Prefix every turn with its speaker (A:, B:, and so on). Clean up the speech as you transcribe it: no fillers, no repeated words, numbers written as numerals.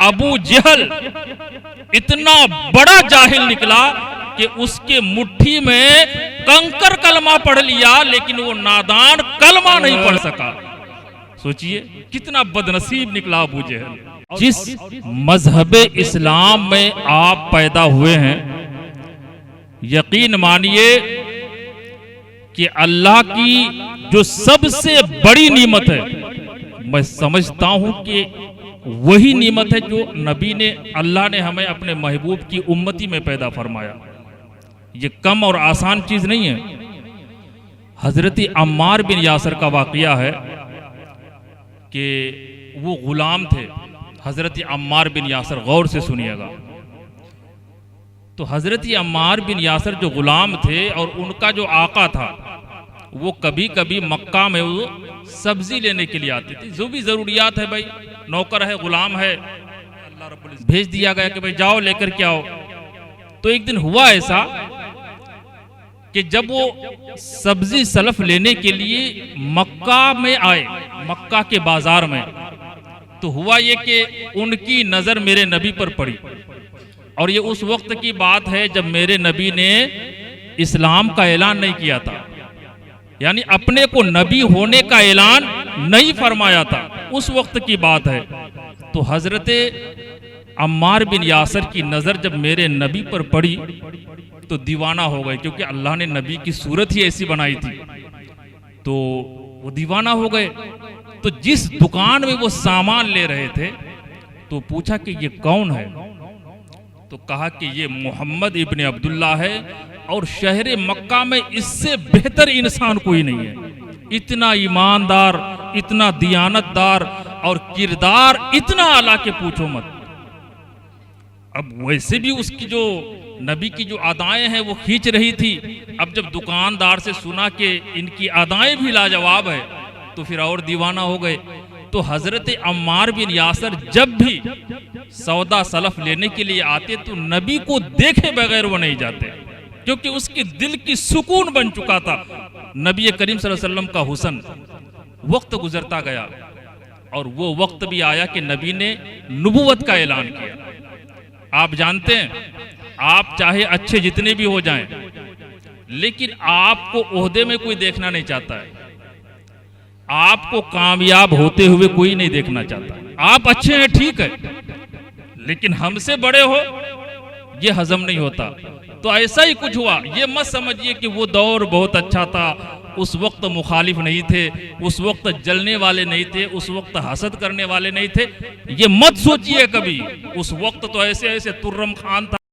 A: अबू जहल इतना बड़ा जाहिल निकला कि उसके मुट्ठी में कंकर कलमा पढ़ लिया, लेकिन वो नादान कलमा नहीं पढ़ सका। सोचिए कितना बदनसीब निकला अबू जहल। जिस मजहब इस्लाम में आप पैदा हुए हैं, यकीन मानिए कि अल्लाह की जो सबसे बड़ी नेमत है, मैं समझता हूं कि वही नेमत है जो नबी ने, अल्लाह ने हमें अपने महबूब की उम्मती में पैदा फरमाया। ये कम और आसान चीज नहीं है। हजरत अम्मार बिन यासर का वाकया है कि वो गुलाम थे। हजरत अम्मार बिन यासर, गौर से सुनिएगा। तो हजरत अम्मार बिन यासर जो गुलाम थे और उनका जो आका था, वो कभी कभी मक्का में वो सब्जी लेने के लिए आते थे। जो भी जरूरियात है भाई, नौकर है, गुलाम है, अल्लाह रब्बुल इज्जत भेज दिया गया कि भाई जाओ लेकर के आओ। तो एक दिन हुआ ऐसा कि जब वो सब्जी सलफ लेने के लिए मक्का में आए, मक्का के बाजार में, तो हुआ ये कि उनकी नजर मेरे नबी पर पड़ी। और ये उस वक्त की बात है जब मेरे नबी ने इस्लाम का ऐलान नहीं किया था, यानी अपने को नबी होने का ऐलान नहीं फरमाया था। उस वक्त की बात है। तो हजरत अम्मार बिन यासर की नजर जब मेरे नबी पर पड़ी तो दीवाना हो गए, क्योंकि अल्लाह ने नबी की सूरत ही ऐसी बनाई थी। तो वो दीवाना हो गए। तो जिस दुकान में वो सामान ले रहे थे, तो पूछा कि ये कौन है? तो कहा कि ये मोहम्मद इब्ने अब्दुल्ला है, और शहर मक्का में इससे बेहतर इंसान कोई नहीं है। इतना ईमानदार, इतना दियानतदार, और किरदार इतना आला के पूछो मत। अब वैसे भी उसकी जो नबी की जो अदाएं हैं वो खींच रही थी। अब जब दुकानदार से सुना कि इनकी अदाएं भी लाजवाब है, तो फिर और दीवाना हो गए। तो हजरत अम्मार बिन यासर जब भी सौदा सलफ लेने के लिए आते तो नबी को देखे बगैर वो नहीं जाते, क्योंकि उसके दिल की सुकून बन चुका था नबी करीम सल्लल्लाहु अलैहि वसल्लम का हुस्न। वक्त गुजरता गया और वो वक्त भी आया कि नबी ने नबूवत का ऐलान किया। आप जानते हैं, आप चाहे अच्छे जितने भी हो जाएं, लेकिन आपको ओहदे में कोई देखना नहीं चाहता है। आपको कामयाब होते हुए कोई नहीं देखना चाहता। आप अच्छे हैं, ठीक है, लेकिन हमसे बड़े हो, ये हजम नहीं होता। तो ऐसा ही कुछ हुआ। ये मत समझिए कि वो दौर बहुत अच्छा था, उस वक्त मुखालिफ नहीं थे, उस वक्त जलने वाले नहीं थे, उस वक्त हसद करने वाले नहीं थे। ये मत सोचिए कभी। उस वक्त तो ऐसे ऐसे तुर्रम खान था।